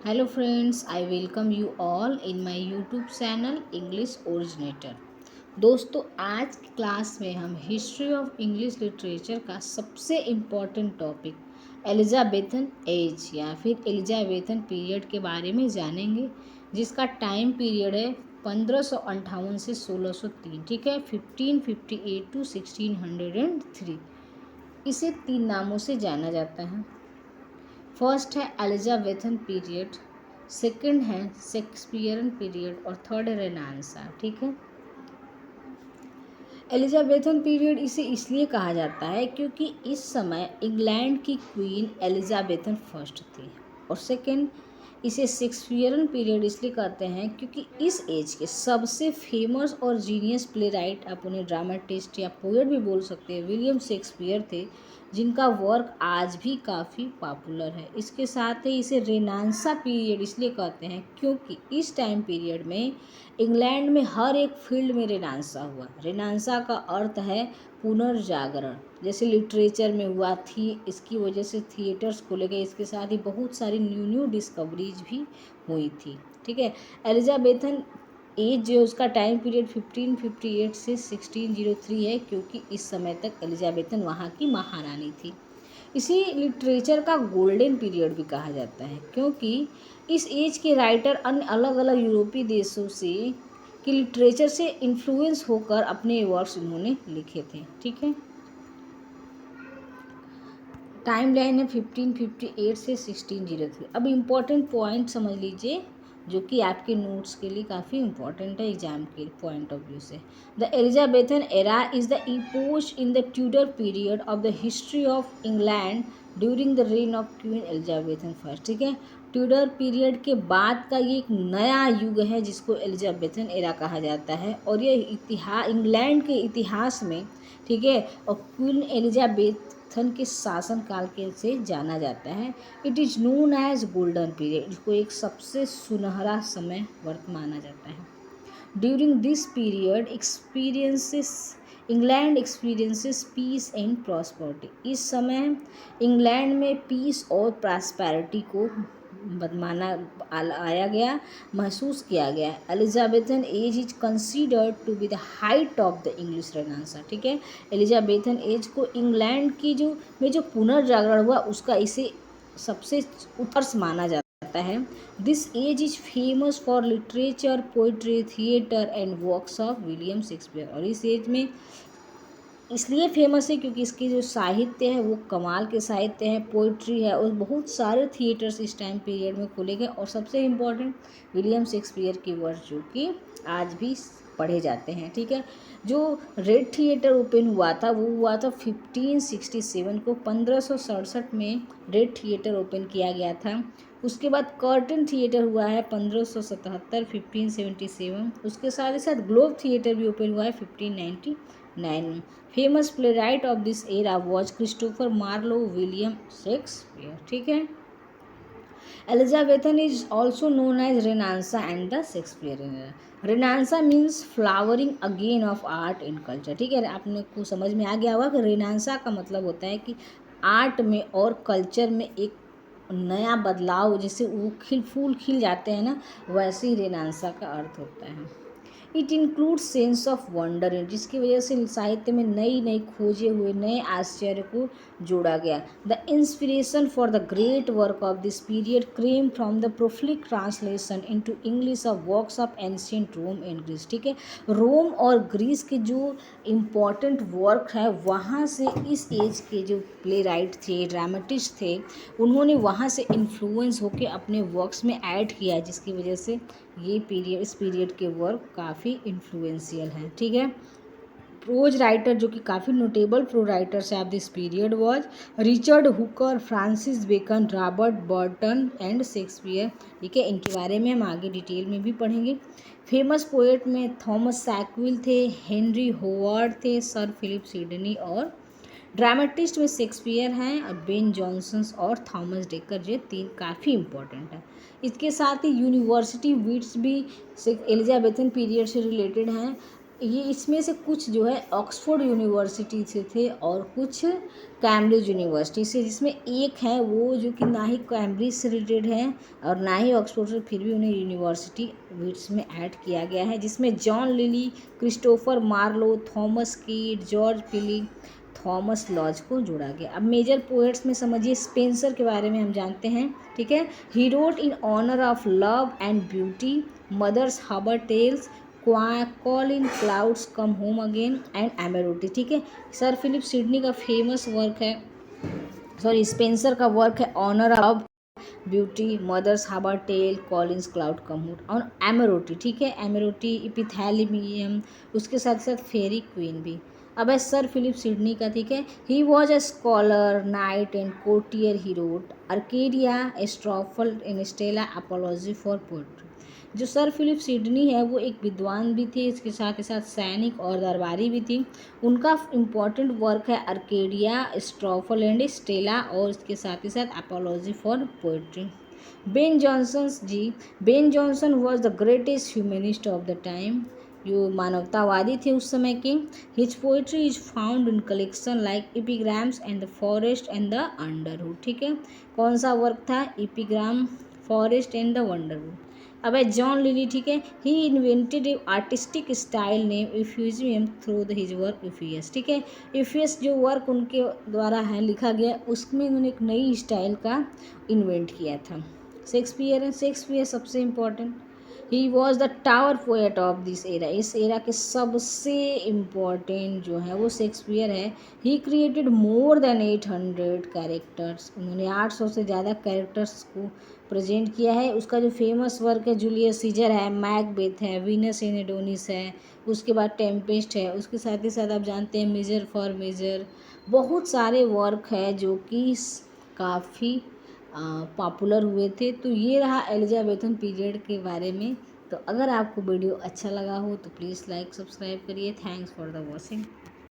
Hello friends, I welcome you all in my YouTube channel English Originator। दोस्तों आज की class में हम हिस्ट्री ऑफ इंग्लिश लिटरेचर का सबसे इम्पॉर्टेंट टॉपिक एलिजाबेथन एज या फिर एलिजाबेथन पीरियड के बारे में जानेंगे, जिसका टाइम पीरियड है 1558 से 1603। ठीक है, 1558 टू 1603। इसे तीन नामों से जाना जाता है। फर्स्ट है एलिजाबेथन पीरियड, सेकंड है शेक्सपियरन पीरियड और थर्ड है रेनेसां। ठीक है, एलिजाबेथन पीरियड इसे इसलिए कहा जाता है क्योंकि इस समय इंग्लैंड की क्वीन एलिजाबेथन फर्स्ट थी। और सेकंड, इसे शेक्सपियरन पीरियड इसलिए कहते हैं क्योंकि इस एज के सबसे फेमस और जीनियस प्ले राइट, आप उन्हें ड्रामेटिस्ट या पोएट भी बोल सकते हैं, विलियम शेक्सपियर थे, जिनका वर्क आज भी काफ़ी पॉपुलर है। इसके साथ ही इसे रेनेसां पीरियड इसलिए कहते हैं क्योंकि इस टाइम पीरियड में इंग्लैंड में हर एक फील्ड में रेनेसां हुआ। रेनेसां का अर्थ है पुनर्जागरण। जैसे लिटरेचर में हुआ थी, इसकी वजह से थिएटर्स खोले गए, इसके साथ ही बहुत सारी न्यू डिस्कवरीज भी हुई थी। ठीक है, एलिजाबेथन एज जो उसका टाइम पीरियड 1558 से 1603 है, क्योंकि इस समय तक एलिजाबेथन वहाँ की महारानी थी। इसी लिटरेचर का गोल्डन पीरियड भी कहा जाता है क्योंकि इस एज के राइटर अन्य अलग अलग यूरोपीय देशों से कि लिटरेचर से इन्फ्लुएंस होकर अपने वर्क्स उन्होंने लिखे थे। ठीक है, टाइम लाइन है 1558 से 1603। अब इम्पॉर्टेंट पॉइंट समझ लीजिए जो कि आपके नोट्स के लिए काफ़ी इंपॉर्टेंट है एग्जाम के पॉइंट ऑफ व्यू से। The Elizabethan era is the epoch in the Tudor period of the history of England during the rain of queen Elizabethan first. ठीक है, ट्यूडर पीरियड के बाद का ये एक नया युग है जिसको एलिजाबेथन एरा कहा जाता है, और ये इतिहास इंग्लैंड के इतिहास में, ठीक है, और क्वीन एलिजाबेथन के शासन काल के से जाना जाता है। It is known as golden period, इसको एक सबसे सुनहरा समय वर्त माना जाता है। During this period England experiences peace and prosperity. इस समय इंग्लैंड में पीस और प्रॉस्पेरिटी को आया गया, महसूस किया गया। Elizabethan age is considered to be the height of the English renaissance. ठीक है, एलिजाबेथन एज को इंग्लैंड की जो पुनर्जागरण हुआ उसका इसे सबसे उत्कर्ष माना जाता है। This age is famous for literature, poetry, theatre and works of William Shakespeare. और इस एज में इसलिए फेमस है क्योंकि इसकी जो साहित्य है वो कमाल के साहित्य है, पोइट्री है, और बहुत सारे थिएटर्स इस टाइम पीरियड में खोले गए। और सबसे इम्पोर्टेंट विलियम शेक्सपियर की वर्क जो कि आज भी पढ़े जाते हैं। ठीक है, जो रेड थिएटर ओपन हुआ था वो हुआ था 1567 को, 1567 में रेड थिएटर ओपन किया गया था। उसके बाद कर्टन थिएटर हुआ है 1577, 1577। उसके साथ ही साथ ग्लोब थिएटर भी ओपन हुआ है 1599 में। Famous playwright of this era was Christopher Marlowe William Shakespeare. ठीक है, Elizabethan is also known as renaissance and the Shakespearean era. Renaissance means flowering again of art and culture. ठीक है, आपने को समझ में आ गया होगा कि रेनेसां का मतलब होता है कि आर्ट में और कल्चर में एक नया बदलाव, जैसे वो फूल खिल जाते हैं ना, वैसे ही रेनेसां का अर्थ होता है। It includes sense of wonder, जिसकी वजह से साहित्य में नई नई खोजे हुए नए आश्चर्य को जोड़ा गया। The inspiration for the great work of this period came from the prolific translation into English of works of ancient Rome and Greece. ठीक है, रोम और ग्रीस के जो इम्पॉर्टेंट वर्क है वहाँ से इस एज के जो प्ले राइट थे, ड्रामेटिस्ट थे, उन्होंने वहाँ से इन्फ्लुएंस होकर अपने वर्क्स में ऐड किया, जिसकी वजह से ये पीरियड, इस पीरियड के वर्क काफ़ी इन्फ्लुएंशियल हैं। ठीक है, प्रोज राइटर जो कि काफ़ी नोटेबल प्रो राइटर्स है of this period was Richard Hooker, Francis Bacon, Robert Burton and Shakespeare. ठीक है, इनके बारे में हम आगे डिटेल में भी पढ़ेंगे। फेमस पोएट में थॉमस सैकविल थे, हेनरी होवर्ड थे, सर फिलिप सिडनी, और ड्रामेटिस्ट में शेक्सपियर हैं, और बेन जॉनसन और थॉमस डेकर, ये तीन काफ़ी इंपॉर्टेंट है। इसके साथ ही यूनिवर्सिटी विट्स भी एलिजाबेथन पीरियड से रिलेटेड हैं। ये इसमें से कुछ जो है ऑक्सफोर्ड यूनिवर्सिटी से थे और कुछ कैम्ब्रिज यूनिवर्सिटी से, जिसमें एक है वो जो कि ना ही कैम्ब्रिज से रिलेटेड है और ना ही ऑक्सफोर्ड से, फिर भी उन्हें यूनिवर्सिटी इसमें ऐड किया गया है, जिसमें John Lyly, Christopher Marlowe, Thomas Kyd, George Peele, Thomas Lodge को जोड़ा गया। अब मेजर पोएट्स में समझिए स्पेंसर के बारे में हम जानते हैं, ठीक है। He wrote in honour of love and beauty, mothers harbour tales, Colin clouts come home again and Amoretti, ठीक है। सर फिलिप सिडनी का फेमस वर्क है, सॉरी स्पेंसर का वर्क है honour of beauty, mothers harbour tale, Colin's clout commute और Amoretti, ठीक है। एमेरोटी इपिथैलियम, उसके साथ साथ फेरी क्वीन भी। अब है सर फिलिप सिडनी का, ठीक है। He was a scholar, knight and courtier, he wrote Arcadia, Astrophel in Stella, apology for poetry. जो सर फिलिप सिडनी है वो एक विद्वान भी थे, इसके साथ ही साथ सैनिक और दरबारी भी थी। उनका इम्पॉर्टेंट वर्क है अर्केडिया, स्ट्रॉफल एंड स्टेला और इसके साथ ही साथ apology for poetry. Ben Jonson ji, Ben Jonson was the greatest humanist of the time, जो मानवतावादी थे उस समय के। His poetry is found in collection like epigrams and the forest and the underwood, ठीक है। कौन सा वर्क था? Epigram, forest and the underwood. अब है जॉन लिली, ठीक है। He invented a artistic style name euphuism through the his work Euphues, ठीक है। इफियस जो वर्क उनके द्वारा है लिखा गया, उसमें उन्होंने एक नई स्टाइल का इन्वेंट किया था। शेक्सपियर है, शेक्सपियर सबसे important, he was the tower poet of this era, इस एरा के सबसे इम्पोर्टेंट जो है वो शेक्सपियर है। He created more than 800 characters, उन्होंने 800 से ज़्यादा कैरेक्टर्स को प्रेजेंट किया है। उसका जो फेमस वर्क है जूलियस सीजर है, मैकबेथ है, वीनस इन एडोनिस है, उसके बाद टेम्पेस्ट है, उसके साथ ही साथ आप जानते हैं मेजर फॉर मेजर, बहुत सारे वर्क है जो कि काफ़ी पॉपुलर हुए थे। तो ये रहा एलिजाबेथन पीरियड के बारे में। तो अगर आपको वीडियो अच्छा लगा हो तो प्लीज़ लाइक सब्सक्राइब करिए। Thanks for the watching.